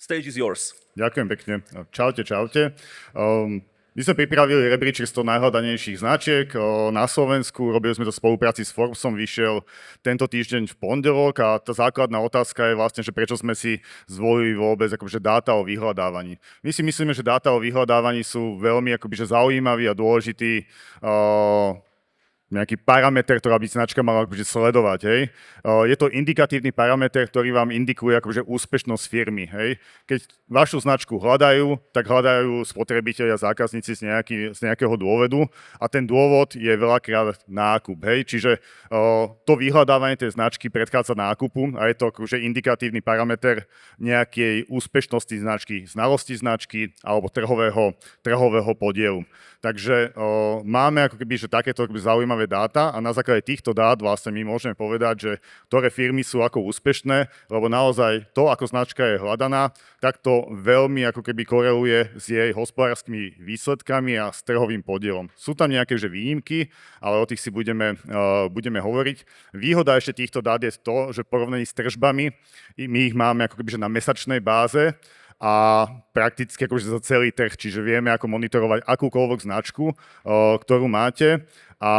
Stage is yours. Ďakujem pekne. Čaute, čaute. My sme pripravili rebríček 100 najhľadanejších značiek na Slovensku. Robili sme to v spolupráci s Forbesom, vyšiel tento týždeň v pondelok a tá základná otázka je vlastne, že prečo sme si zvolili vôbec akože dáta o vyhľadávaní. My si myslíme, že dáta o vyhľadávaní sú veľmi akoby, zaujímavý a dôležitý nejaký parameter, ktorá by značka mala akože sledovať. Hej. Je to indikatívny parameter, ktorý vám indikuje akože úspešnosť firmy. Hej. Keď vašu značku hľadajú, tak hľadajú spotrebitelia, zákazníci z nejakého dôvodu a ten dôvod je veľakrát nákup. Hej. Čiže to vyhľadávanie tej značky predchádza nákupu a je to akože indikatívny parameter nejakej úspešnosti značky, znalosti značky alebo trhového podielu. Takže máme ako keby, že takéto zaujímavé dáta a na základe týchto dát vlastne my môžeme povedať, že ktoré firmy sú ako úspešné, lebo naozaj to, ako značka je hľadaná, tak to veľmi ako keby koreluje s jej hospodárskymi výsledkami a s trhovým podielom. Sú tam nejaké že výnimky, ale o tých si budeme hovoriť. Výhoda ešte týchto dát je to, že v porovnaní s tržbami my ich máme ako keby, že na mesačnej báze, a prakticky akože za celý trh, čiže vieme ako monitorovať akúkoľvek značku, ktorú máte a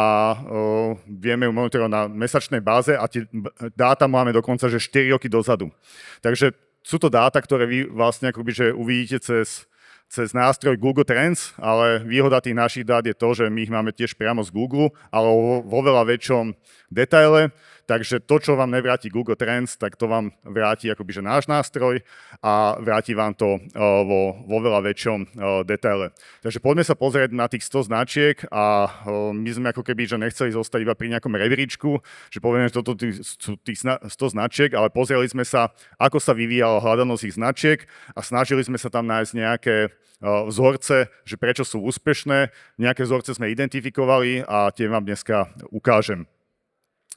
vieme ju monitorovať na mesačnej báze a tie dáta máme dokonca, že 4 roky dozadu. Takže sú to dáta, ktoré vy vlastne akoby, že uvidíte cez nástroj Google Trends, ale výhoda tých našich dát je to, že my ich máme tiež priamo z Google, ale vo veľa väčšom detaile. Takže to, čo vám nevráti Google Trends, tak to vám vráti akoby, že náš nástroj a vráti vám to vo veľa väčšom detaile. Takže poďme sa pozrieť na tých 100 značiek a my sme ako keby, že nechceli zostať iba pri nejakom rebríčku, že povieme, že toto sú tých 100 značiek, ale pozreli sme sa, ako sa vyvíjala hľadanosť ich značiek a snažili sme sa tam nájsť nejaké vzorce, že prečo sú úspešné. Nejaké vzorce sme identifikovali a tie vám dneska ukážem.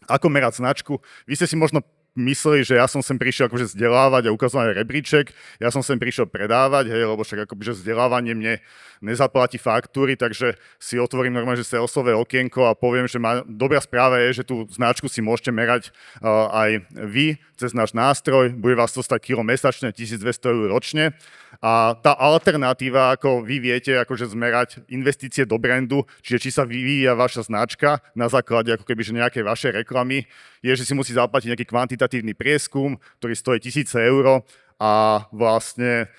Ako merať značku? Vy ste si možno mysleli, že ja som sem prišiel akože vzdelávať a ukazovať rebríček, ja som sem prišiel predávať, hej, lebo však akoby, že vzdelávanie mne nezaplatí faktúry, takže si otvorím normálne, že salesové okienko a poviem, že dobrá správa je, že tú značku si môžete merať aj vy cez náš nástroj, bude vás to stať kilo mesačne, 1200 eur ročne. A tá alternatíva, ako vy viete akože zmerať investície do brandu, čiže či sa vyvíja vaša značka na základe ako keby, že nejakej vašej reklamy, je, že si musí zaplatiť nejaký kvantitatívny prieskum, ktorý stojí 1000 eur a vlastne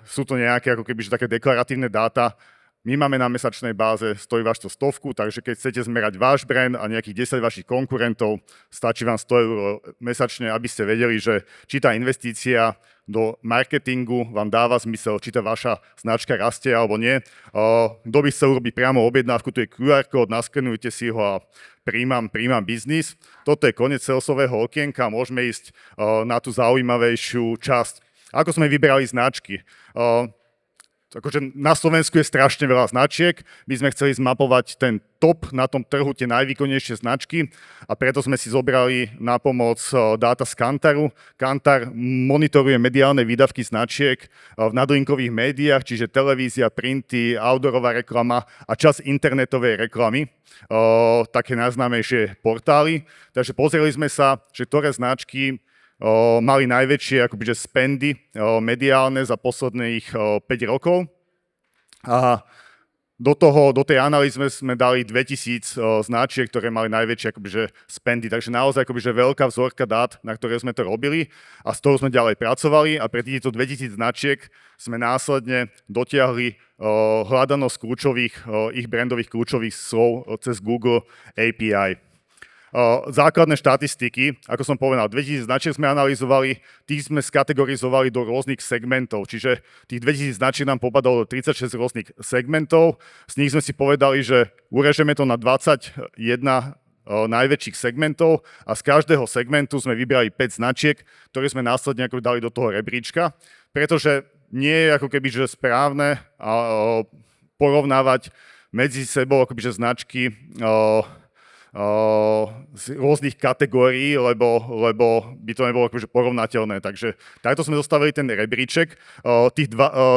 sú to nejaké ako keby, že také deklaratívne dáta. My máme na mesačnej báze, stojí vás to 100, takže keď chcete zmerať váš brand a nejakých 10 vašich konkurentov, stačí vám 100 eur mesačne, aby ste vedeli, že či tá investícia do marketingu vám dáva zmysel, či tá vaša značka rastie alebo nie. Kto by chcel urobiť priamo objednávku, tu je QR kód, naskenujte si ho a príjmam biznis. Toto je koniec salesového okienka, môžeme ísť na tú zaujímavejšiu časť. Ako sme vyberali značky? Akože na Slovensku je strašne veľa značiek, my sme chceli zmapovať ten top na tom trhu, tie najvýkonnejšie značky a preto sme si zobrali na pomoc dáta z Kantaru. Kantar monitoruje mediálne výdavky značiek v nadlinkových médiách, čiže televízia, printy, outdoorová reklama a časť internetovej reklamy, také najznámejšie portály. Takže pozreli sme sa, že ktoré značky mali najväčšie akoby, že spendy mediálne za posledných 5 rokov. A do tej analýzy sme dali 2000 značiek, ktoré mali najväčšie akoby, že spendy. Takže naozaj akoby, že veľká vzorka dát, na ktoré sme to robili a z toho sme ďalej pracovali a pre týchto 2000 značiek sme následne dotiahli hľadanosť ich brandových kľúčových slov cez Google API. Základné štatistiky, ako som povedal, 2000 značiek sme analyzovali, tých sme skategorizovali do rôznych segmentov, čiže tých 2000 značiek nám popadalo do 36 rôznych segmentov, z nich sme si povedali, že urežeme to na 21 najväčších segmentov a z každého segmentu sme vybrali 5 značiek, ktoré sme následne ako dali do toho rebríčka, pretože nie je ako keby že správne porovnávať medzi sebou akoby, že značky z rôznych kategórií, lebo by to nebolo akože porovnateľné. Takže takto sme zostavili ten rebríček.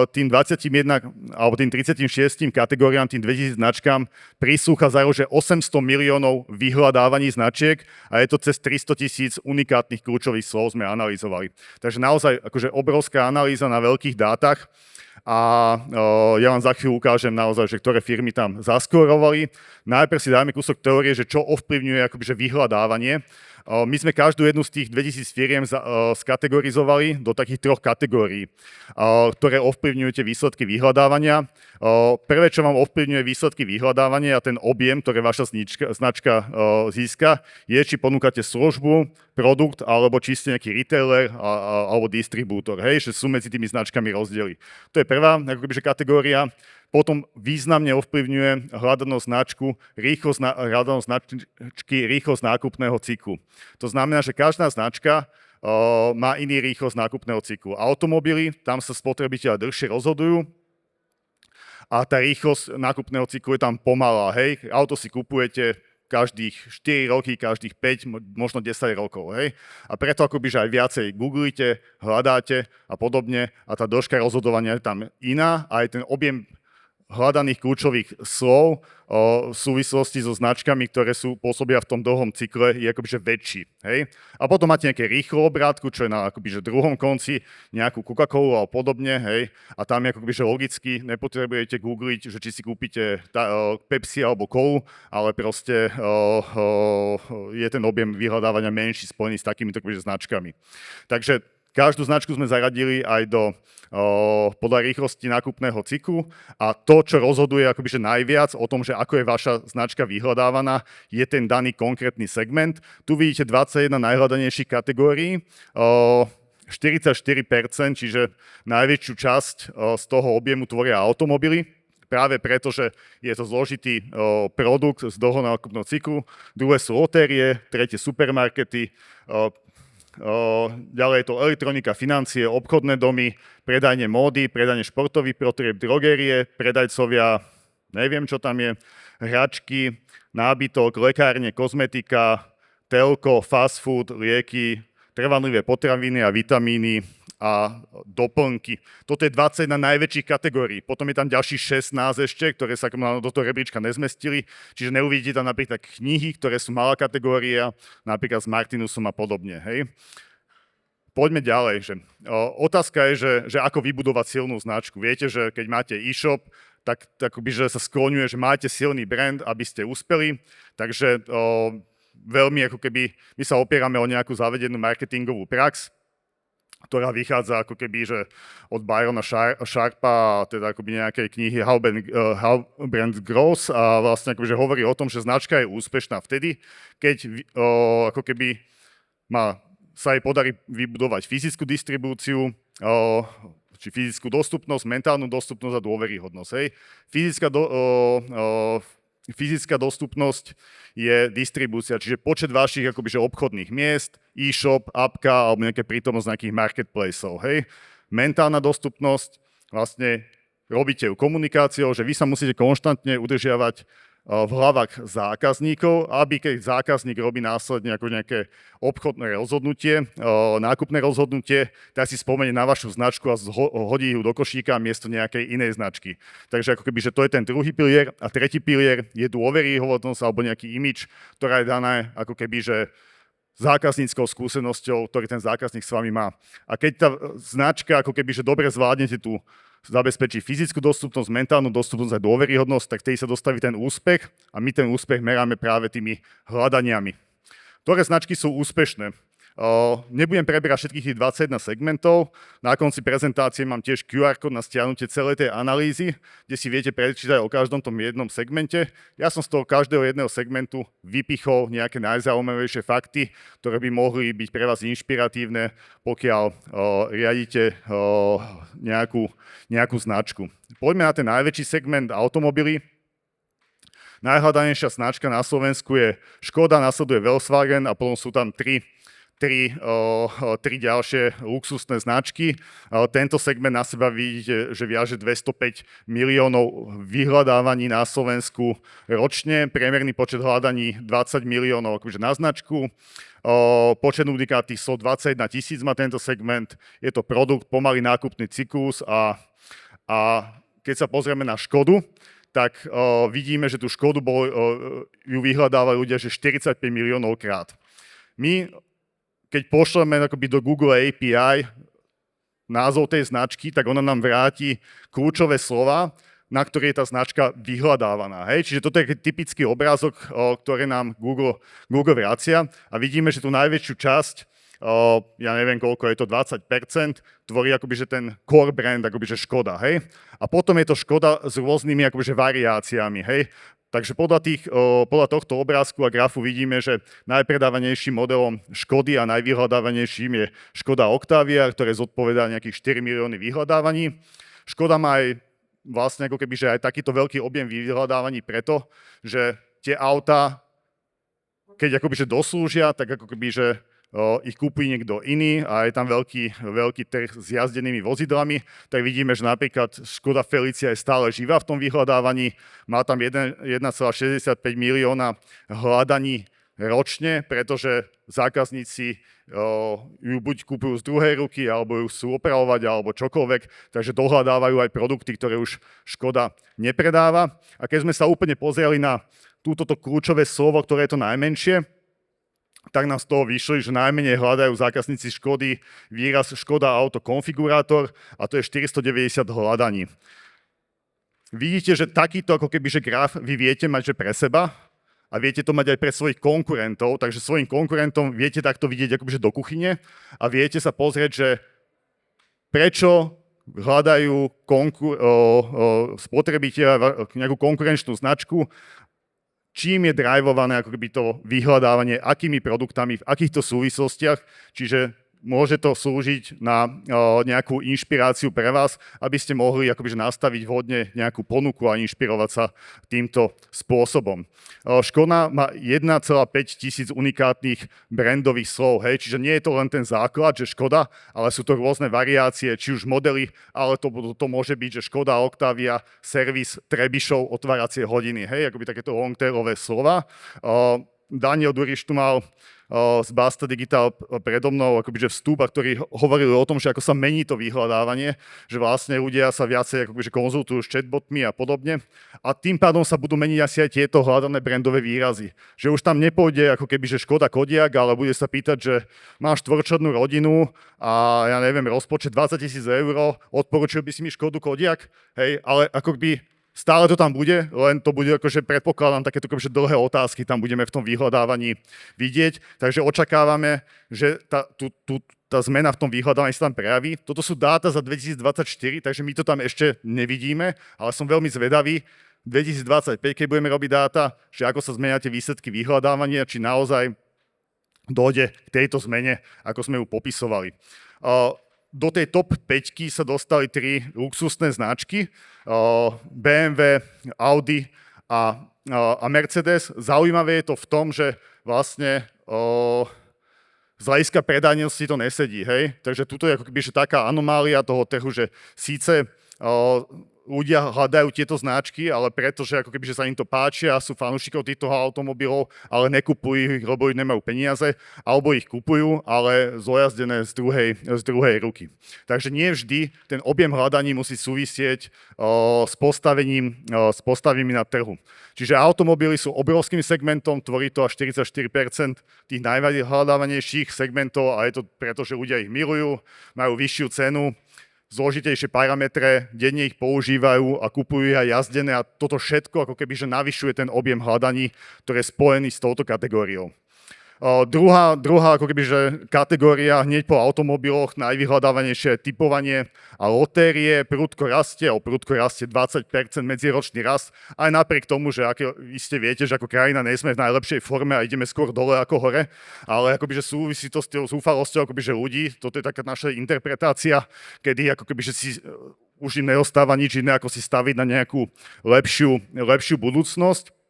Tým 21 alebo tým 36 kategóriám, tým 2000 značkám prisúcha za rok, že 800 miliónov vyhľadávaní značiek a je to cez 300 000 unikátnych kľúčových slov sme analyzovali. Takže naozaj akože obrovská analýza na veľkých dátach. A ja vám za chvíľu ukážem naozaj, že ktoré firmy tam zaskórovali. Najprv si dáme kúsok teórie, že čo ovplyvňuje akoby, že vyhľadávanie. My sme každú jednu z tých 2000 firiem skategorizovali do takých 3 kategórií, ktoré ovplyvňujú tie výsledky vyhľadávania. Prvé, čo vám ovplyvňuje výsledky vyhľadávania a ten objem, ktoré vaša značka získa, je, či ponúkate službu, produkt, alebo či ste nejaký retailer alebo distribútor. Hej, že sú medzi tými značkami rozdiely. To je prvá akoby, že kategória. Potom významne ovplyvňuje hľadanosť rýchlosť nákupného cyklu. To znamená, že každá značka má iný rýchlosť nákupného cyklu. Automobily, tam sa spotrebitelia dlhšie rozhodujú a tá rýchlosť nákupného cyklu je tam pomalá. Hej? Auto si kupujete každých 4 roky, každých 5, možno 10 rokov. Hej? A preto akoby, že aj viacej googlíte, hľadáte a podobne a tá dĺžka rozhodovania je tam iná a aj ten objem hľadaných kľúčových slov v súvislosti so značkami, ktoré pôsobia v tom dlhom cykle, je akoby že väčší. Hej? A potom máte nejaké rýchlo obrátku, čo je na akoby že druhom konci, nejakú Coca-Colu a podobne. Hej? A tam je akoby že logicky, nepotrebujete googliť, že či si kúpite Pepsi alebo Colu, ale proste je ten objem vyhľadávania menší spojený s takýmito akoby že značkami. Takže každú značku sme zaradili aj podľa rýchlosti nákupného cyklu a to, čo rozhoduje akoby, že najviac o tom, že ako je vaša značka vyhľadávaná, je ten daný konkrétny segment. Tu vidíte 21 najhľadanejších kategórií, 44%, čiže najväčšiu časť z toho objemu tvoria automobily, práve preto, že je to zložitý produkt z dlhého nákupného cyklu. Druhé sú lotérie, tretie supermarkety, ďalej je to elektronika, financie, obchodné domy, predajne módy, predajne športových potrieb, drogérie, predajcovia, neviem čo tam je, hračky, nábytok, lekárne, kozmetika, telko, fast food, lieky, trvanlivé potraviny a vitamíny a doplnky. Toto je 21 najväčších kategórií. Potom je tam ďalších 16 ešte, ktoré sa do toho rebríčka nezmestili. Čiže neuvidíte tam napríklad knihy, ktoré sú malá kategória, napríklad s Martinusom a podobne. Hej. Poďme ďalej. Otázka je, že ako vybudovať silnú značku. Viete, že keď máte e-shop, tak že sa skloňuje, že máte silný brand, aby ste uspeli. Takže veľmi ako keby my sa opierame o nejakú zavedenú marketingovú prax, ktorá vychádza ako keby, že od Byrona Sharpa, teda akoby nejakej knihy How Brand Grows a vlastne akoby, že hovorí o tom, že značka je úspešná vtedy, keď ako keby sa jej podarí vybudovať fyzickú distribúciu, či fyzickú dostupnosť, mentálnu dostupnosť a dôveryhodnosť. Hej. Fyzická dostupnosť je distribúcia, čiže počet vašich akoby, že obchodných miest, e-shop, appka alebo nejaké prítomnosť nejakých marketplaceov. Hej. Mentálna dostupnosť, vlastne robíte ju komunikáciou, že vy sa musíte konštantne udržiavať v hlavách zákazníkov, aby keď zákazník robí následne ako nejaké obchodné rozhodnutie, nákupné rozhodnutie, tak si spomenie na vašu značku a hodí ju do košíka miesto nejakej inej značky. Takže ako keby, že to je ten druhý pilier a tretí pilier je dôveryhodnosť alebo nejaký imič, ktorá je daná ako keby, že zákazníckou skúsenosťou, ktorý ten zákazník s vami má. A keď tá značka ako keby, že dobre zvládnete tú zabezpečí fyzickú dostupnosť, mentálnu dostupnosť a dôveryhodnosť, tak tej sa dostaví ten úspech a my ten úspech meráme práve tými hľadaniami. Ktoré značky sú úspešné? Nebudem preberať všetkých tých 21 segmentov. Na konci prezentácie mám tiež QR kód na stiahnutie celej tej analýzy, kde si viete prečítať o každom tom jednom segmente. Ja som z toho každého jedného segmentu vypichol nejaké najzaujímavejšie fakty, ktoré by mohli byť pre vás inšpiratívne, pokiaľ riadite nejakú značku. Poďme na ten najväčší segment automobily. Najhľadanejšia značka na Slovensku je Škoda, nasleduje Volkswagen a potom sú tam tri tri ďalšie luxusné značky. Tento segment na seba vidíte, že viaže 205 miliónov vyhľadávaní na Slovensku ročne, priemerný počet hľadaní 20 miliónov akože na značku. Počet unikáty 121 000 má tento segment. Je to produkt, pomalý nákupný cyklus a keď sa pozrieme na Škodu, tak vidíme, že tú Škodu ju vyhľadávajú ľudia že 45 miliónov krát. My, keď pošleme akoby do Google API názov tej značky, tak ona nám vráti kľúčové slova, na ktoré je tá značka vyhľadávaná. Hej? Čiže toto je typický obrázok, ktorý nám Google vracia a vidíme, že tú najväčšiu časť, ja neviem koľko je to, 20%, tvorí akoby, že ten core brand, akoby, že Škoda. Hej? A potom je to Škoda s rôznymi akoby, že variáciami. Hej? Takže podľa tohto obrázku a grafu vidíme, že najpredávanejším modelom Škody a najvyhľadávanejším je Škoda Octavia, ktoré zodpovedá nejakých 4 milióny vyhľadávaní. Škoda má aj vlastne ako keby, že aj takýto veľký objem vyhľadávaní preto, že tie autá, keď akoby, že doslúžia, tak ako keby, že ich kúpi niekto iný a je tam veľký trh s jazdenými vozidlami, tak vidíme, že napríklad Škoda Felicia je stále živá v tom vyhľadávaní, má tam 1,65 milióna hľadaní ročne, pretože zákazníci ju buď kúpujú z druhej ruky, alebo ju chcú opravovať, alebo čokoľvek, takže dohľadávajú aj produkty, ktoré už Škoda nepredáva. A keď sme sa úplne pozreli na túto kľúčové slovo, ktoré je to najmenšie, tak nám z toho vyšli, že najmenej hľadajú zákazníci Škody výraz Škoda Auto konfigurátor a to je 490 hľadaní. Vidíte, že takýto ako keby, že graf vy viete mať že pre seba a viete to mať aj pre svojich konkurentov, takže svojim konkurentom viete takto vidieť akoby, že do kuchyne a viete sa pozrieť, že prečo hľadajú spotrebiteľa nejakú konkurenčnú značku, čím je drivované ako keby to vyhľadávanie, akými produktami, v akýchto súvislostiach, čiže môže to slúžiť na nejakú inšpiráciu pre vás, aby ste mohli akoby, nastaviť vhodne nejakú ponuku a inšpirovať sa týmto spôsobom. Škoda má 1,5 tisíc unikátnych brandových slov, hej, čiže nie je to len ten základ, že Škoda, ale sú to rôzne variácie, či už modely, ale to môže byť, že Škoda Octavia, servis Trebišov, otváracie hodiny, hej, akoby takéto long-tailové slova. Daniel Duriš tu mal z Basta Digital predo mnou akoby, že vstup, a ktorí hovorili o tom, že ako sa mení to vyhľadávanie, že vlastne ľudia sa viacej akoby, že konzultujú s chatbotmi a podobne a tým pádom sa budú meniť asi aj tieto hľadané brandové výrazy. Že už tam nepôjde ako keby, že Škoda Kodiaq, ale bude sa pýtať, že máš štvorčlenú rodinu a ja neviem, rozpočet 20 000 eur, odporučil by si mi Škodu Kodiaq, hej, ale ako by stále to tam bude, len to bude akože predpokladám takéto akože dlhé otázky tam budeme v tom vyhľadávaní vidieť, takže očakávame, že tá zmena v tom vyhľadávaní sa tam prejaví. Toto sú dáta za 2024, takže my to tam ešte nevidíme, ale som veľmi zvedavý 2025, keď budeme robiť dáta, že ako sa zmenia tie výsledky vyhľadávania, či naozaj dojde k tejto zmene, ako sme ju popisovali. Do tej top 5 sa dostali 3 luxusné značky, BMW, Audi a Mercedes. Zaujímavé je to v tom, že vlastne z hľadiska predajnosti to nesedí, hej? Takže tuto je ako keby že taká anomália toho trhu, že síce ľudia hľadajú tieto značky, ale pretože ako keby, že sa im to páčia, sú fanúšikov týchto automobilov, ale nekupujú ich, lebo ich nemajú peniaze, alebo ich kupujú, ale zojazdené z druhej ruky. Takže nie vždy ten objem hľadaní musí súvisieť s postavením na trhu. Čiže automobily sú obrovským segmentom, tvorí to až 44% tých najhľadávanejších segmentov a je to preto, že ľudia ich milujú, majú vyššiu cenu, zložitejšie parametre, denne ich používajú a kupujú ich aj jazdené a toto všetko ako keby, že navyšuje ten objem hľadaní, ktorý je spojený s touto kategóriou. Druhá ako keby, že kategória hneď po automobiloch, najvyhľadávanejšie je typovanie a lotérie, prudko rastie 20% medziročný rast, aj napriek tomu, že iste viete, že ako krajina nie sme v najlepšej forme a ideme skôr dole ako hore, ale akoby, že súvisí to s tou zúfalosťou akoby, že ľudí, toto je taká naša interpretácia, kedy ako keby, že si už im neostáva nič iné, ako si staviť na nejakú lepšiu budúcnosť.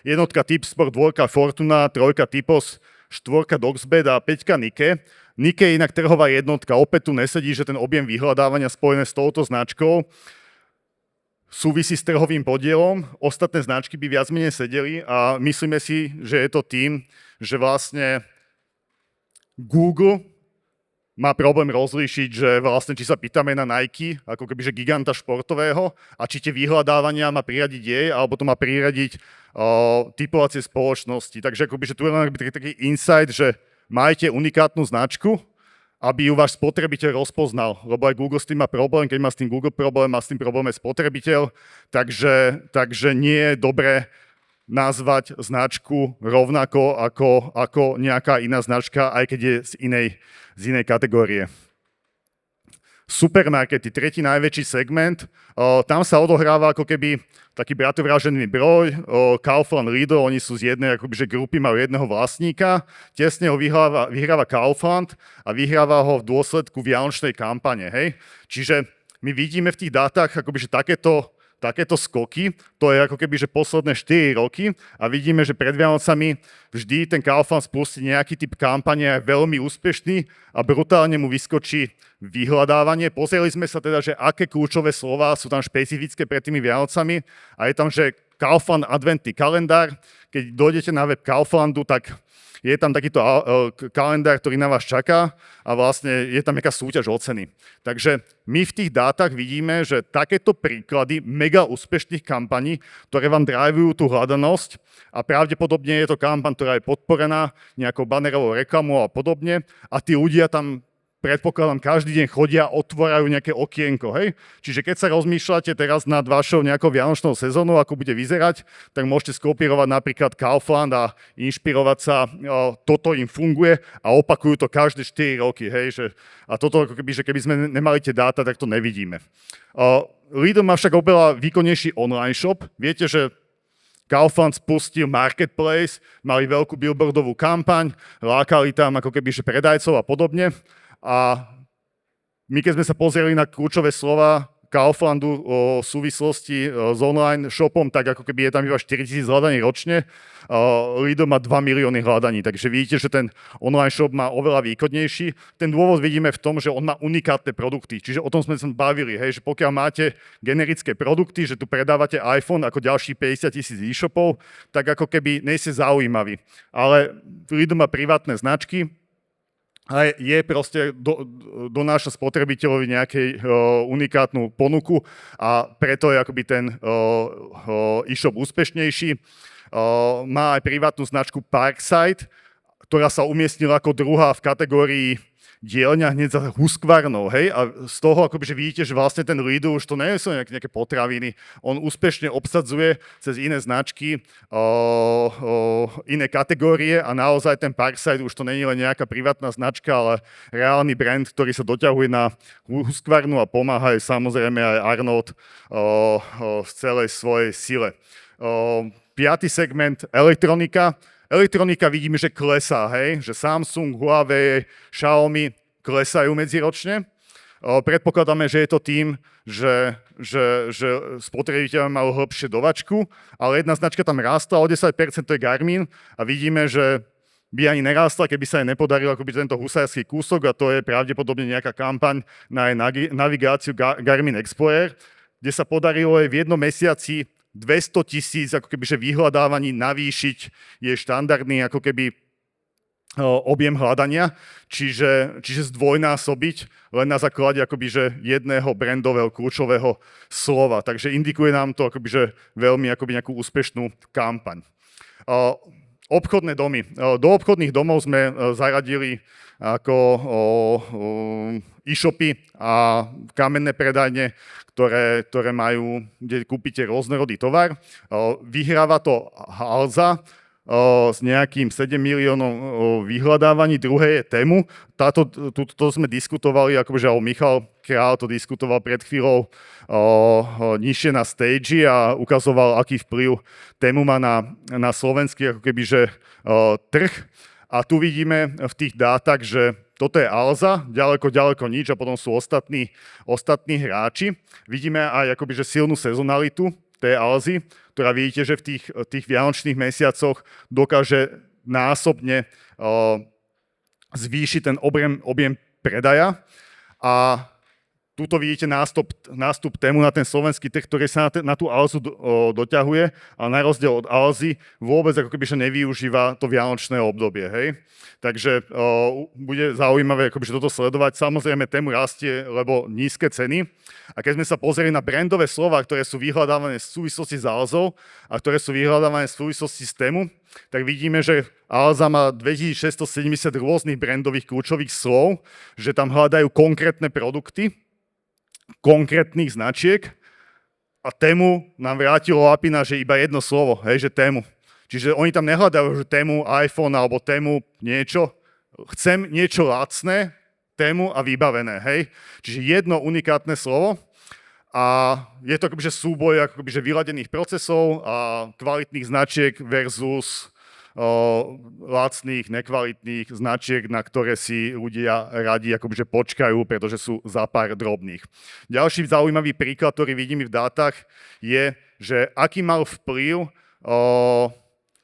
Jednotka Tipsport, dvojka Fortuna, trojka Typos 4 Doxbed a 5 Nike. Nike je inak trhová jednotka, opäť tu nesedí, že ten objem vyhľadávania spojené s touto značkou súvisí s trhovým podielom. Ostatné značky by viac menej sedeli a myslíme si, že je to tým, že vlastne Google má problém rozlíšiť, že vlastne či sa pýtame na Nike, ako keby že giganta športového, a či tie vyhľadávania má priradiť jej, alebo to má priradiť typovacie spoločnosti. Takže akoby, že tu je len taký insight, že majte unikátnu značku, aby ju váš spotrebiteľ rozpoznal. Lebo aj Google s tým má problém, keď má s tým Google problém, má s tým problém aj spotrebiteľ. Takže nie je dobré nazvať značku rovnako ako nejaká iná značka, aj keď je z inej kategórie. Supermarkety, tretí najväčší segment, tam sa odohráva ako keby taký bratovražený broj, Kaufland, Lidl, oni sú z jednej akoby, že grupy, majú jedného vlastníka, tesne ho vyhráva Kaufland a vyhráva ho v dôsledku vianočnej kampane. Hej? Čiže my vidíme v tých dátach akoby, že takéto skoky, to je ako keby, že posledné 4 roky a vidíme, že pred Vianocami vždy ten Kaufland spustí nejaký typ kampane, je veľmi úspešný a brutálne mu vyskočí vyhľadávanie. Pozreli sme sa teda, že aké kľúčové slová sú tam špecifické pred tými Vianocami a je tam, že Kaufland adventný kalendár. Keď dojdete na web Kauflandu, tak je tam takýto kalendár, ktorý na vás čaká a vlastne je tam nejaká súťaž o ceny. Takže my v tých dátach vidíme, že takéto príklady mega úspešných kampaní, ktoré vám drivujú tú hľadanosť a pravdepodobne je to kampaň, ktorá je podporená nejakou banerovou reklamou a podobne a tí ľudia tam predpokladám, každý deň chodia, otvárajú nejaké okienko, hej? Čiže keď sa rozmýšľate teraz nad vašou nejakou vianočnou sezónou, ako bude vyzerať, tak môžete skopírovať napríklad Kaufland a inšpirovať sa, toto im funguje a opakujú to každé 4 roky, hej? A toto, že keby sme nemali tie dáta, tak to nevidíme. Lidl má však oveľa výkonnejší online shop. Viete, že Kaufland spustil marketplace, mali veľkú billboardovú kampaň, lákali tam ako keby že predajcov a podobne. A my keď sme sa pozreli na kľúčové slova Kauflandu o súvislosti s online shopom, tak ako keby je tam iba 4000 hľadaní ročne, Lidl má 2 milióny hľadaní, takže vidíte, že ten online shop má oveľa výkodnejší. Ten dôvod vidíme v tom, že on má unikátne produkty, čiže o tom sme sa bavili, hej, že pokiaľ máte generické produkty, že tu predávate iPhone ako ďalší 50 000 e-shopov, tak ako keby nejste zaujímaví. Ale Lidl má privátne značky, a je proste donáša spotrebiteľovi nejakej unikátnu ponuku a preto je akoby ten e-shop úspešnejší. Má aj privátnu značku Parkside, ktorá sa umiestnila ako druhá v kategórii dielňa hneď za Husqvarnou, hej? A z toho akoby, že vidíte, že vlastne ten Lidl už to nie sú nejaké potraviny, on úspešne obsadzuje cez iné značky, iné kategórie a naozaj ten Parkside už to nie je len nejaká privátna značka, ale reálny brand, ktorý sa doťahuje na Husqvarnu a pomáha aj samozrejme aj Arnold v celej svojej sile. 5. segment, elektronika. Elektronika vidíme, že klesá, hej? Že Samsung, Huawei, Xiaomi klesajú medziročne. Predpokladáme, že je to tým, že spotrebiteľ majú hĺbšie dovačku, ale jedna značka tam rástla o 10%, to je Garmin a vidíme, že by ani nerástla, keby sa jej nepodaril akoby tento husársky kúsok a to je pravdepodobne nejaká kampaň na jej navigáciu Garmin Explorer, kde sa podarilo jej v jednom mesiaci 200 000 ako keby, že vyhľadávaní navýšiť je štandardný ako keby objem hľadania, čiže zdvojnásobiť len na základe akoby, že jedného brandového kľúčového slova. Takže indikuje nám to akoby, že veľmi akoby nejakú úspešnú kampaň. Obchodné domy. Do obchodných domov sme zaradili ako e-shopy a kamenné predajne, ktoré majú, kde kúpite rôznorodý tovar. Vyhráva to Alza s nejakým 7 miliónov vyhľadávaní, druhé je Temu. To sme diskutovali, akože Michal Král to diskutoval pred chvíľou nižšie na stage a ukazoval, aký vplyv Temu má na slovenský ako keby, že, trh. A tu vidíme v tých dátach, že toto je Alza, ďaleko nič a potom sú ostatní hráči. Vidíme aj akoby, že silnú sezonalitu tej Alzy, ktorá vidíte, že v tých vianočných mesiacoch dokáže násobne zvýši ten objem predaja. A tuto vidíte nástup tému na ten slovenský trh, ktorý sa na tú Alzu doťahuje, a na rozdiel od Alzy vôbec ako keby že nevyužíva to vianočné obdobie. Hej? Takže bude zaujímavé akoby, že toto sledovať. Samozrejme tému rastie, lebo nízke ceny. A keď sme sa pozreli na brandové slova, ktoré sú vyhľadávané v súvislosti s Alzou a ktoré sú vyhľadávané v súvislosti s tému, tak vidíme, že Alza má 2670 rôznych brandových kľúčových slov, že tam hľadajú konkrétne produkty, konkrétnych značiek, a tému nám vrátilo Apina, že iba jedno slovo, hej, že tému. Čiže oni tam nehľadajú, že tému iPhone alebo tému niečo. Chcem niečo lacné, tému a vybavené, hej. Čiže jedno unikátne slovo a je to akoby, že súboj akoby, že vyladených procesov a kvalitných značiek versus lacných, nekvalitných značiek, na ktoré si ľudia radi akoby, že počkajú, pretože sú za pár drobných. Ďalší zaujímavý príklad, ktorý vidíme v dátach, je, že aký mal vplyv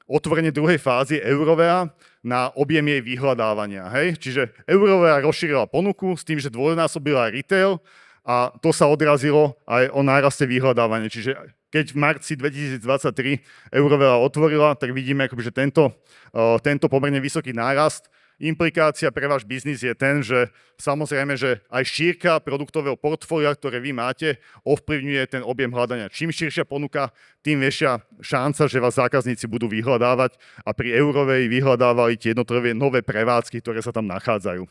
otvorenie druhej fázy Eurovea na objem jej vyhľadávania. Hej? Čiže Eurovea rozšírila ponuku s tým, že dvojnásobila retail, a to sa odrazilo aj o náraste vyhľadávania. Čiže keď v marci 2023 Eurovea otvorila, tak vidíme, akoby, že tento pomerne vysoký nárast. Implikácia pre váš biznis je ten, že samozrejme, že aj šírka produktového portfólia, ktoré vy máte, ovplyvňuje ten objem hľadania. Čím širšia ponuka, tým väčšia šanca, že vás zákazníci budú vyhľadávať, a pri Eurovej vyhľadávali tie jednotlivé nové prevádzky, ktoré sa tam nachádzajú.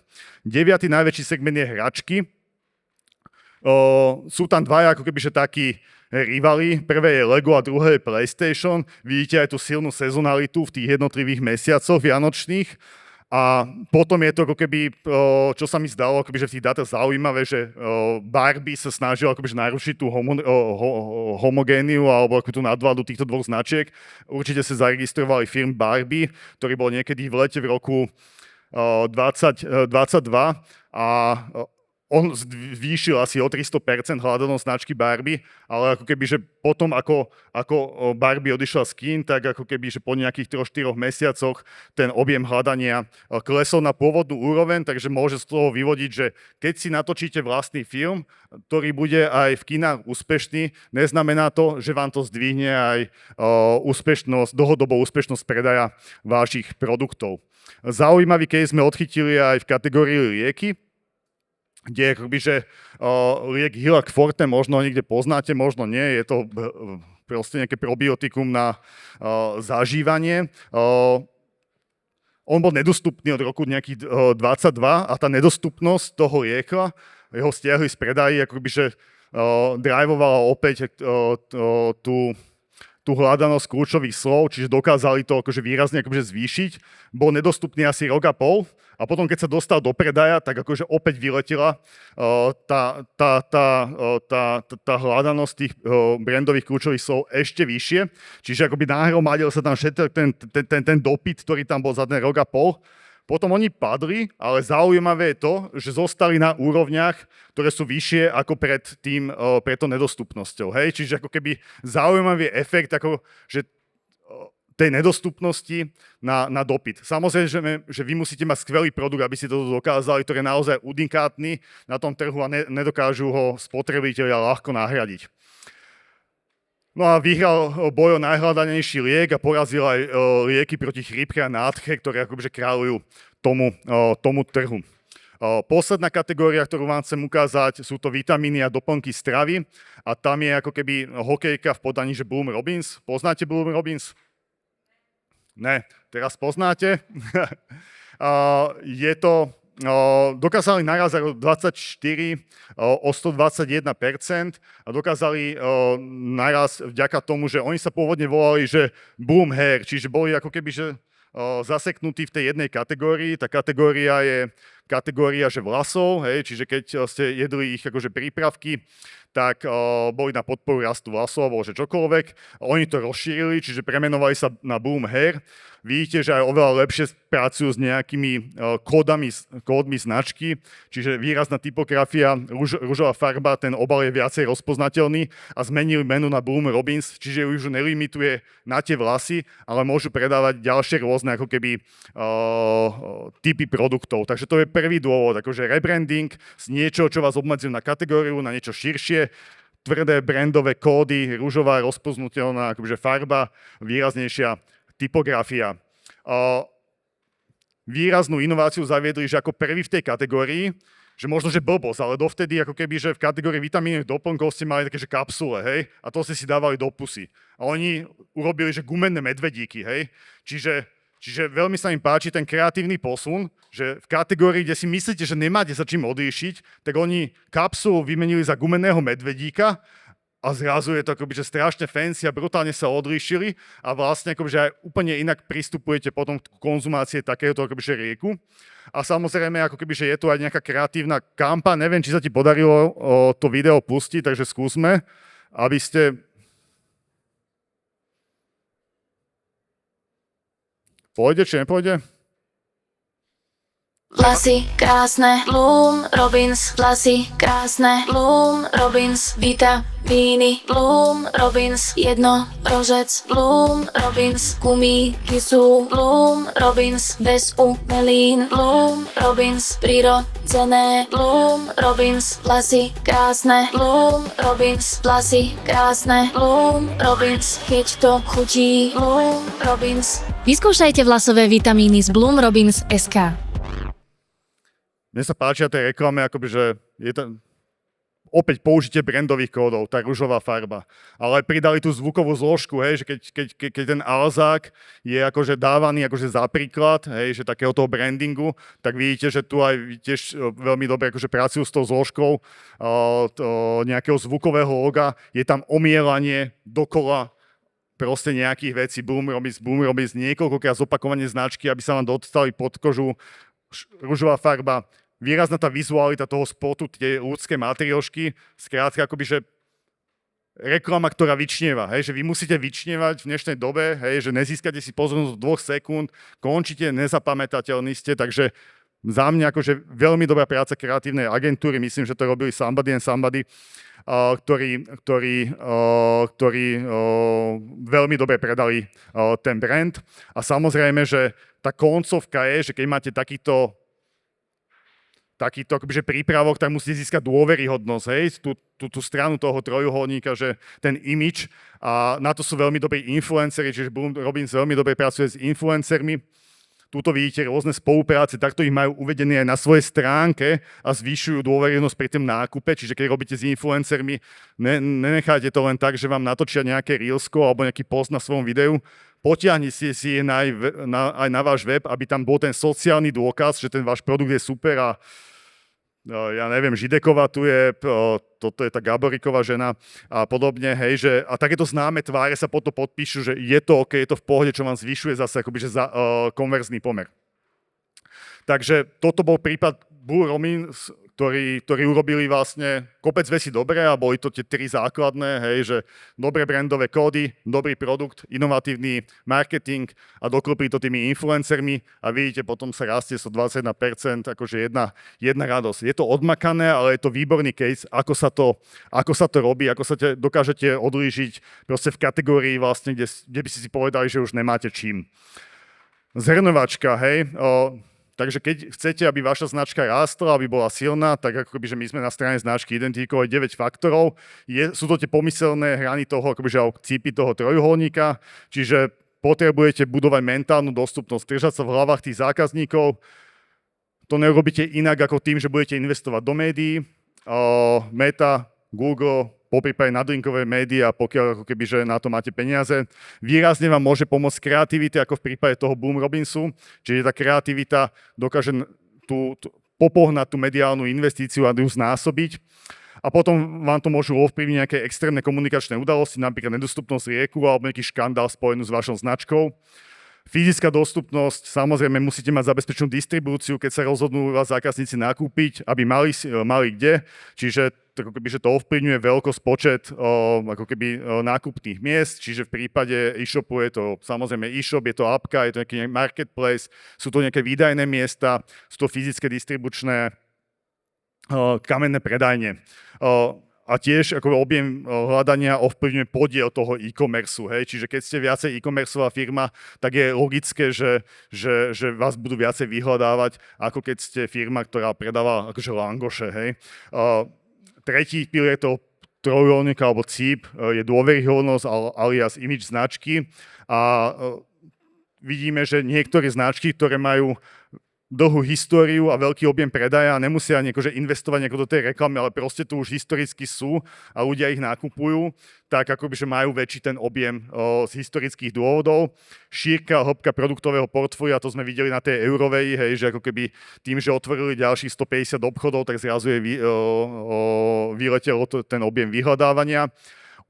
9. najväčší segment je hračky. Sú tam dvaja ako keby, že takí rivali. Prvé je Lego a druhé je PlayStation. Vidíte aj tú silnú sezonalitu v tých jednotlivých mesiacoch vianočných. A potom je to ako keby, čo sa mi zdalo, akoby, že v tých dátach zaujímavé, že Barbie sa snažil akoby, že narušiť tú homogéniu alebo tú nadvládu týchto dvoch značiek. Určite sa zaregistrovali film Barbie, ktorý bol niekedy v lete v roku 2022 a on zvýšil asi o 300% hľadanosť značky Barbie, ale ako keby, že potom, ako Barbie odišla z kín, tak ako keby, že po nejakých 3-4 mesiacoch ten objem hľadania klesol na pôvodnú úroveň, takže môže z toho vyvodiť, že keď si natočíte vlastný film, ktorý bude aj v kinách úspešný, neznamená to, že vám to zdvihne aj dlhodobú úspešnosť predaja vašich produktov. Zaujímavý case sme odchytili aj v kategórii lieky, kde je akoby, že liek Hilac Forte možno niekde poznáte, možno nie, je to proste nejaké probiotikum na zažívanie. On bol nedostupný od roku nejakých 22 a tá nedostupnosť toho lieka, jeho stiahli z predají, akoby, že drivovala opäť tú hľadanosť kľúčových slov, čiže dokázali to akože výrazne akože zvýšiť. Bol nedostupný asi rok a pol a potom, keď sa dostal do predaja, tak akože opäť vyletela tá hľadanosť tých brandových kľúčových slov ešte vyššie. Čiže akoby nahromadil sa tam ten dopyt, ktorý tam bol za ten rok a pol. Potom oni padli, ale zaujímavé je to, že zostali na úrovniach, ktoré sú vyššie ako pred tou nedostupnosťou. Hej? Čiže ako keby zaujímavý efekt ako, že tej nedostupnosti na dopyt. Samozrejme, že vy musíte mať skvelý produkt, aby ste to dokázali, ktorý je naozaj unikátny na tom trhu a nedokážu ho spotrebitelia ľahko nahradiť. No a vyhral boj o najhľadanejší liek a porazil aj lieky proti chrípke a nádche, ktoré akoby kráľujú tomu trhu. Posledná kategória, ktorú vám chcem ukázať, sú to vitamíny a doplnky stravy a tam je ako keby hokejka v podaní, že Bloom Robins. Poznáte Bloom Robins? Ne, teraz poznáte. Je to... dokázali narazať od 24 o 121% a dokázali naraz vďaka tomu, že oni sa pôvodne volali, že Bloom Hair, čiže boli ako keby, že zaseknutí v tej jednej kategórii. Tá kategória je kategória že vlasov, hej, čiže keď ste jedli ich akože prípravky, tak boli na podporu rastu vlasov, alebo že čokoľvek. Oni to rozšírili, čiže premenovali sa na Bloom Hair. Vidíte, že aj oveľa lepšie pracujú s nejakými kódmi značky, čiže výrazná typografia, ružová farba, ten obal je viacej rozpoznateľný a zmenili menu na Bloom Robins, čiže už nelimituje na tie vlasy, ale môžu predávať ďalšie rôzne ako keby typy produktov. Takže to je prvý dôvod, akože rebranding z niečo, čo vás obmedzuje na kategóriu, na niečo širšie, tvrdé brandové kódy, ružová rozpoznateľná akože farba, výraznejšia typografia. Výraznú inováciu zaviedli, že ako prvý v tej kategórii, že možno, že blbosť, ale dovtedy ako keby, že v kategórii vitamínových doplnkov ste mali také, že kapsule, hej, a to ste si dávali do pusy. A oni urobili, že gumenné medvedíky, hej, čiže veľmi sa im páči ten kreatívny posun, že v kategórii, kde si myslíte, že nemáte sa čím odlíšiť, tak oni kapsulu vymenili za gumenného medvedíka a zrazu je to akoby, že strašne fancy a brutálne sa odlíšili a vlastne akoby, že aj úplne inak pristupujete potom k konzumácie takéhoto akoby, že rieku. A samozrejme, ako keby, že je tu aj nejaká kreatívna kampaň, neviem, či sa ti podarilo to video pustiť, takže skúsme, aby ste... Pôjde, či nepôjde? Vlasy krásne, Bloom Robins, vlasy krásne, Bloom Robins, vitamíny, Bloom Robins, jednorožec, Bloom Robins, gumíky sú Bloom Robins, bez umelín, Bloom Robins, prirodzené, Bloom Robins, vlasy krásne, Bloom Robins, vlasy krásne, Bloom Robins, keď to chutí, Bloom Robins. Vyskúšajte vlasové vitamíny z Bloom Robins SK. Mne sa páčia tej reklame, akoby, že je to opäť použitie brandových kódov, tá ružová farba. Ale pridali tú zvukovú zložku, hej, že keď ten Alzák je akože dávaný akože za príklad, hej, že takého toho brandingu, tak vidíte, že tu aj tiež veľmi dobre akože pracujú s tou zložkou nejakého zvukového loga. Je tam omielanie dokola proste nejakých vecí, Bloom Robins, niekoľkokrát zopakovanie značky, aby sa vám dostali pod kožu, ružová farba, výrazná tá vizualita toho spotu, tie ľudské matriošky, skrátka akoby, že reklama, ktorá vyčnieva, hej, že vy musíte vyčnievať v dnešnej dobe, hej, že nezískate si pozornosť 2 sekúnd, končíte, nezapamätateľní ste, takže za mňa akože veľmi dobrá práca kreatívnej agentúry, myslím, že to robili Somebody and Somebody, ktorí veľmi dobre predali ten brand. A samozrejme, že tá koncovka je, že keď máte takýto akobyže prípravok, tak musíte získať dôveryhodnosť, hej, tú stranu toho trojuholníka, že ten image, a na to sú veľmi dobrí influenceri, čiže Bloom Robins veľmi dobre pracuje s influencermi. Tuto vidíte rôzne spolupráce, takto ich majú uvedené aj na svojej stránke a zvyšujú dôveryhodnosť pri tom nákupe, čiže keď robíte s influencermi, nenecháte to len tak, že vám natočia nejaké reelsko alebo nejaký post na svojom videu, potiahnite si je aj na váš web, aby tam bol ten sociálny dôkaz, že ten váš produkt je super a ja neviem, Žideková tu je, toto je tá Gaboriková žena a podobne, hej, že a takéto známe tváre sa potom podpíšu, že je to OK, je to v pohode, čo vám zvyšuje zase akoby, že konverzný pomer. Takže toto bol prípad Bloom Robins, ktorí urobili vlastne kopec vecí dobre a boli to tie 3 základné, hej, že dobré brandové kódy, dobrý produkt, inovatívny marketing a doklopili to tými influencermi a vidíte, potom sa rastie 121%, akože jedna radosť. Je to odmakané, ale je to výborný case, ako sa to robí, ako sa dokážete odlížiť proste v kategórii vlastne, kde by si povedali, že už nemáte čím. Zhrnovačka, hej, takže keď chcete, aby vaša značka rástla, aby bola silná, tak akoby, že my sme na strane značky identifikovali 9 faktorov. Sú to tie pomyselné hrany toho, akoby, že cípy toho trojuholníka, čiže potrebujete budovať mentálnu dostupnosť, držať sa v hlavách tých zákazníkov. To neurobíte inak ako tým, že budete investovať do médií. Meta, Google, poprípade nadlinkové médiá, pokiaľ ako keby, že na to máte peniaze. Výrazne vám môže pomôcť kreativita, ako v prípade toho Bloom Robinsu, čiže tá kreativita dokáže popohnať tú mediálnu investíciu a ju znásobiť. A potom vám to môžu ovplyvniť nejaké extrémne komunikačné udalosti, napríklad nedostupnosť lieku alebo nejaký škandál spojený s vašou značkou. Fyzická dostupnosť, samozrejme musíte mať zabezpečenú distribúciu, keď sa rozhodnú vás zákazníci nakúpiť, aby mali kde, čiže ako keby, že to ovplyvňuje veľkosť, počet ako keby nákupných miest, čiže v prípade e-shopu je to samozrejme e-shop, je to appka, je to nejaký marketplace, sú to nejaké výdajné miesta, sú to fyzické distribučné kamenné predajne. A tiež ako objem hľadania ovplyvňuje podiel toho e-commerceu. Hej? Čiže keď ste viacej e-commerceová firma, tak je logické, že vás budú viacej vyhľadávať, ako keď ste firma, ktorá predáva akože langoše. Hej? Tretí pilier toho trojuholníka alebo CIP je dôveryhodnosť alias image značky. A vidíme, že niektoré značky, ktoré majú dlhú históriu a veľký objem predaja a nemusia ani akože investovať do tej reklamy, ale proste tu už historicky sú a ľudia ich nakupujú, tak akoby, že majú väčší ten objem z historických dôvodov. Šírka a hĺbka produktového portfólia, to sme videli na tej Eurovej, hej, že ako keby tým, že otvorili ďalších 150 obchodov, tak zrazu vyletelo ten objem vyhľadávania.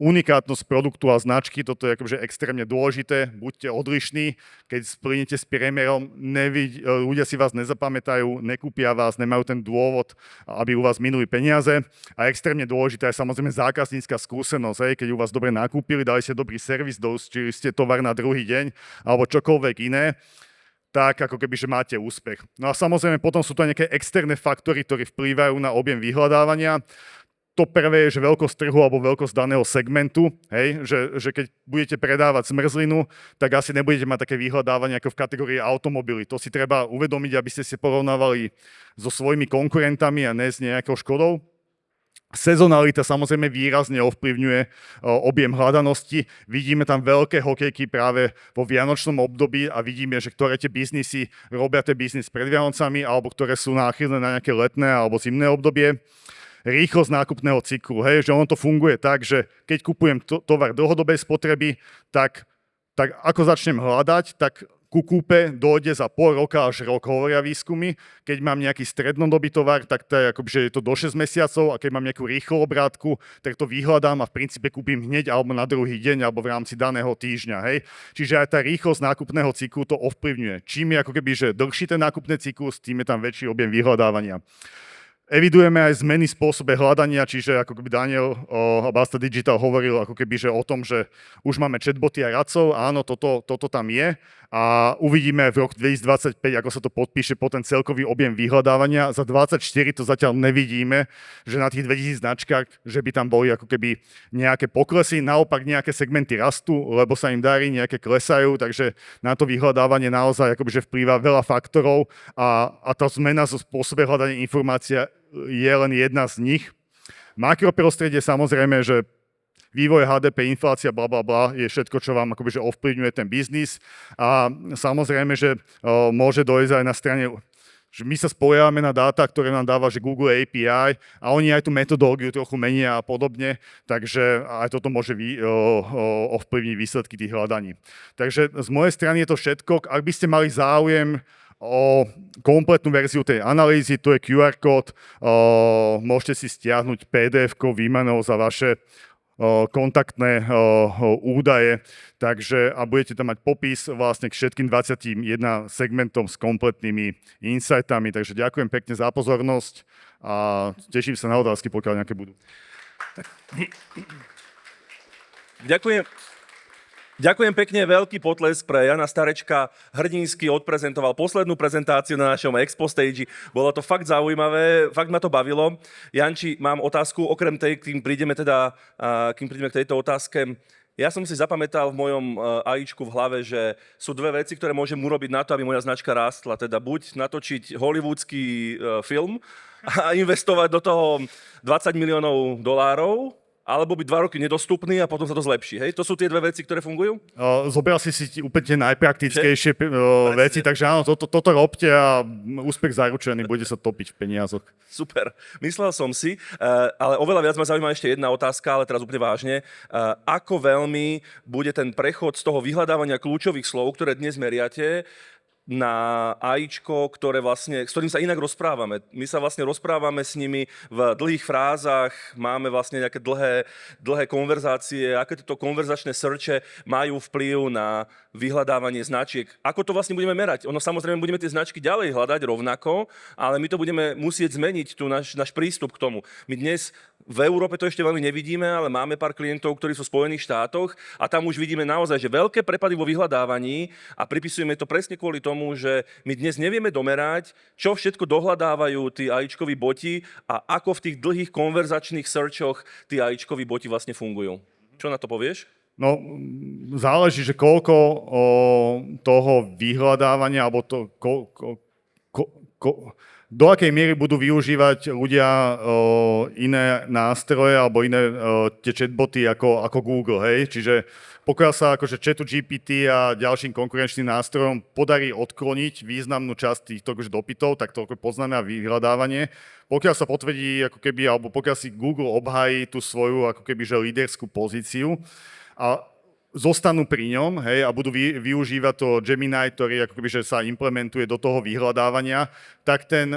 Unikátnosť produktu a značky, toto je akože extrémne dôležité, buďte odlišní, keď splynete s priemerom, ľudia si vás nezapamätajú, nekúpia vás, nemajú ten dôvod, aby u vás minuli peniaze. A extrémne dôležitá je samozrejme zákaznícka skúsenosť, hej, keď u vás dobre nakúpili, dali ste dobrý servis, doustili ste tovar na druhý deň, alebo čokoľvek iné, tak ako keby, že máte úspech. No a samozrejme potom sú to nejaké externé faktory, ktoré vplývajú na objem vyhľadávania. To prvé je, že veľkosť trhu alebo veľkosť daného segmentu, hej, že keď budete predávať zmrzlinu, tak asi nebudete mať také vyhľadávanie ako v kategórii automobily. To si treba uvedomiť, aby ste si porovnávali so svojimi konkurentami a ne s nejakou škodou. Sezonalita samozrejme výrazne ovplyvňuje objem hľadanosti. Vidíme tam veľké hokejky práve vo vianočnom období a vidíme, že ktoré tie biznisy robia ten biznis pred Vianocami alebo ktoré sú náchylné na nejaké letné alebo zimné obdobie. Rýchlosť nákupného cyklu, hej, že ono to funguje tak, že keď kupujem tovar dlhodobej spotreby, tak ako začnem hľadať, tak ku kúpe dojde za pol roka až rok, hovoria výskumy. Keď mám nejaký strednodobý tovar, tak to je, akoby, že je to do 6 mesiacov a keď mám nejakú rýchlu obrátku, tak to vyhľadám a v princípe kúpim hneď alebo na druhý deň alebo v rámci daného týždňa. Hej. Čiže aj tá rýchlosť nákupného cyklu to ovplyvňuje. Čím je ako keby, že dlhší ten nákupný cyklus, tým je tam väčší objem vyhľadávania. Evidujeme aj zmeny v spôsobe hľadania, čiže ako keby Daniel Basta Digital hovoril ako keby, že o tom, že už máme chatboty a radcov, áno, toto tam je a uvidíme v roku 2025, ako sa to podpíše po ten celkový objem vyhľadávania. Za 24 to zatiaľ nevidíme, že na tých 2000 značkách, že by tam boli ako keby nejaké poklesy, naopak nejaké segmenty rastú, lebo sa im darí, nejaké klesajú, takže na to vyhľadávanie naozaj akoby, že vplýva veľa faktorov a tá zmena zo spôsobe hľadania informácia je len jedna z nich. Makroprostredie samozrejme, že vývoj HDP, inflácia, blablabla, je všetko, čo vám akoby, že ovplyvňuje ten biznis. A samozrejme, že môže dojsť aj na strane, že my sa spoliehame na dáta, ktoré nám dáva, že Google API a oni aj tú metodológiu trochu menia a podobne, takže aj toto môže ovplyvniť výsledky tých hľadaní. Takže z mojej strany je to všetko. Ak by ste mali záujem o kompletnú verziu tej analýzy, to je QR kód, môžete si stiahnuť PDF-ko výmenou za vaše kontaktné údaje, takže a budete tam mať popis vlastne k všetkým 21 segmentom s kompletnými insightami, takže ďakujem pekne za pozornosť a teším sa na otázky, pokiaľ nejaké budú. Ďakujem pekne, veľký potlesk pre Jana Starečka. Hrdinsky odprezentoval poslednú prezentáciu na našom Expo Stage. Bolo to fakt zaujímavé, fakt ma to bavilo. Janči, mám otázku, okrem tej, kým prídeme k tejto otázke. Ja som si zapamätal v mojom AIčku v hlave, že sú dve veci, ktoré môžem urobiť na to, aby moja značka rástla. Teda buď natočiť hollywoodský film a investovať do toho $20 miliónov, alebo byť 2 roky nedostupný a potom sa to zlepší. Hej? To sú tie dve veci, ktoré fungujú? Zobral si úplne tie najpraktickejšie veci, takže áno, toto robte a úspech zaručený, bude sa topiť v peniazoch. Super, myslel som si, ale oveľa viac ma zaujíma ešte jedna otázka, ale teraz úplne vážne. Ako veľmi bude ten prechod z toho vyhľadávania kľúčových slov, ktoré dnes meriate, na AIčko, s ktorým sa inak rozprávame. My sa vlastne rozprávame s nimi v dlhých frázach, máme vlastne nejaké dlhé konverzácie, aké tieto konverzačné searche majú vplyv na vyhľadávanie značiek. Ako to vlastne budeme merať? Ono samozrejme budeme tie značky ďalej hľadať rovnako, ale my to budeme musieť zmeniť, náš prístup k tomu. My dnes v Európe to ešte veľmi nevidíme, ale máme pár klientov, ktorí sú v Spojených štátoch a tam už vidíme naozaj, že veľké prepady vo vyhľadávaní a pripisujeme to presne kvôli tomu, že my dnes nevieme domerať, čo všetko dohľadávajú tí AIčkoví boti a ako v tých dlhých konverzačných searchoch tí AIčkoví boti vlastne fungujú. Čo na to povieš? No, záleží, že koľko toho vyhľadávania, alebo do akej miery budú využívať ľudia iné nástroje alebo iné tie chatboty ako Google, hej? Čiže pokiaľ sa akože ChatGPT a ďalším konkurenčným nástrojom podarí odkloniť významnú časť týchto akože dopytov, tak to poznamená vyhľadávanie. Pokiaľ sa potvrdí, ako keby, alebo pokiaľ si Google obhájí tú svoju ako keby, že líderskú pozíciu a zostanú pri ňom, hej, a budú využívať to Gemini, ktorý ako keby, že sa implementuje do toho vyhľadávania, tak ten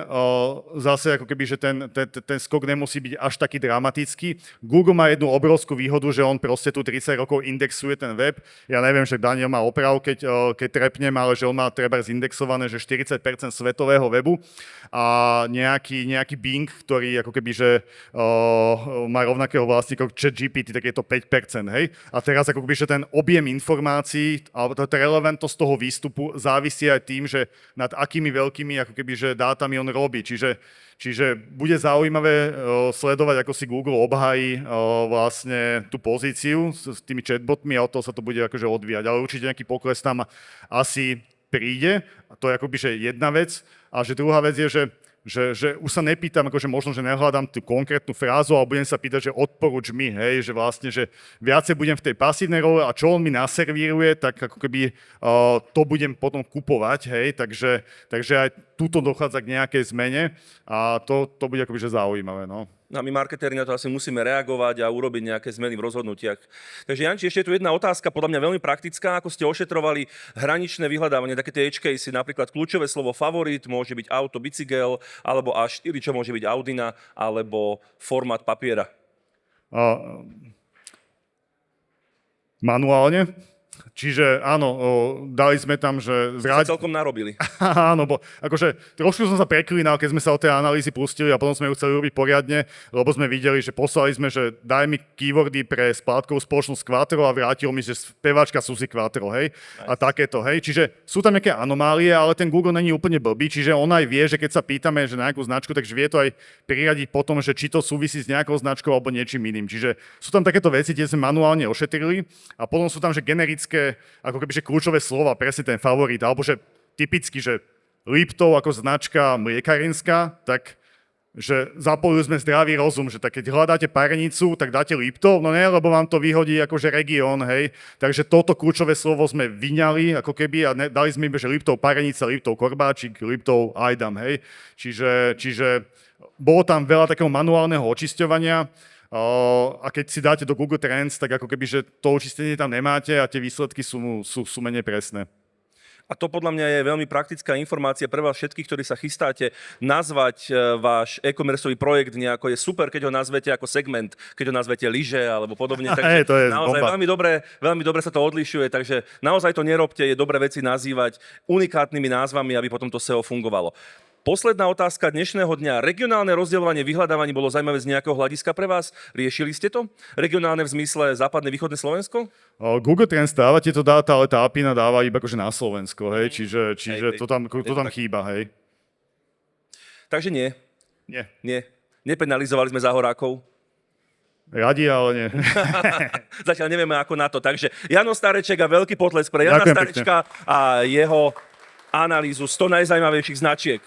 zase ako keby, že ten skok nemusí byť až taký dramatický. Google má jednu obrovskú výhodu, že on proste tu 30 rokov indexuje ten web. Ja neviem, že Daniel má oprav, keď trepnem, ale že on má treba zindexované, že 40% svetového webu a nejaký Bing, ktorý ako keby, že má rovnakého vlastníka ako ChatGPT, tak je to 5%, hej. A teraz ako keby, že ten objem informácií alebo tá relevantnosť toho výstupu závisí aj tým, že nad akými veľkými ako keby, že dátami on robí. Čiže bude zaujímavé sledovať, ako si Google obhájí vlastne tú pozíciu s tými chatbotmi a od toho sa to bude akože odvíjať. Ale určite nejaký pokles tam asi príde. A to je akoby, že jedna vec. A že druhá vec je, že už sa nepýtam, akože možno, že nehľadám tú konkrétnu frázu, ale budem sa pýtať, že odporúč mi, hej, že vlastne, že viacej budem v tej pasívnej role a čo on mi naservíruje, tak ako keby to budem potom kupovať, hej, takže aj tuto dochádza k nejakej zmene a to bude akoby, že zaujímavé, no. A my marketéri na to asi musíme reagovať a urobiť nejaké zmeny v rozhodnutiach. Takže Janči, ešte je tu jedna otázka, podľa mňa veľmi praktická. Ako ste ošetrovali hraničné vyhľadávanie, také tie edge casey, napríklad kľúčové slovo favorit, môže byť auto, bicykel, alebo A4, čo môže byť Audina, alebo formát papiera? Manuálne. Čiže áno, dali sme tam, že... Ste celkom narobili. Áno, bo akože trošku som sa preklínal, keď sme sa od tej analýzy pustili a potom sme ju chceli robiť poriadne, lebo sme videli, že poslali sme, že daj mi keywordy pre splátkovú spoločnosť Quattro a vrátil mi, že speváčka Suzy Quattro, hej? Nice. A takéto, hej? Čiže sú tam nejaké anomálie, ale ten Google není úplne blbý, čiže on aj vie, že keď sa pýtame, že na nejakú značku, takže vie to aj priradiť potom, že či to súvisí s nejakou značkou alebo niečím iným. Čiže sú tam takéto veci, tie sme manuálne ošetrili a potom sú tam, že generické ako keby, že kľúčové slova, presne ten favorit, alebo že typicky, že Liptov ako značka mliekarinská, tak že zapojili sme zdravý rozum, že tak keď hľadáte parenicu, tak dáte Liptov, no ne, lebo vám to vyhodí akože región, hej. Takže toto kľúčové slovo sme vyňali, ako keby, a dali sme im, že Liptov parenica, Liptov korbáčik, Liptov ajdam, hej. Čiže bolo tam veľa takého manuálneho očisťovania. A keď si dáte do Google Trends, tak ako keby, že to očistenie tam nemáte a tie výsledky sú menej presné. A to podľa mňa je veľmi praktická informácia pre vás všetkých, ktorí sa chystáte nazvať váš e-commerceový projekt nejako. Je super, keď ho nazvete ako segment, keď ho nazvete lyže alebo podobne. Takže to je naozaj veľmi dobre sa to odlišuje, takže naozaj to nerobte, je dobré veci nazývať unikátnymi názvami, aby potom to SEO fungovalo. Posledná otázka dnešného dňa. Regionálne rozdeľovanie vyhľadávaní bolo zaujímavé z nejakého hľadiska pre vás? Riešili ste to? Regionálne v zmysle západné, východné Slovensko? Google Trends dáva tieto dáta, ale tá API dáva iba akože na Slovensko, hej? Čiže to tam chýba, hej? Takže nie. Nie. Nepenalizovali sme záhorákov? Radi, ale nie. Zatiaľ nevieme ako na to. Takže Jano Stareček a veľký potlesk pre Jana Starečka a jeho analýzu 100 najzaujímavejších značiek.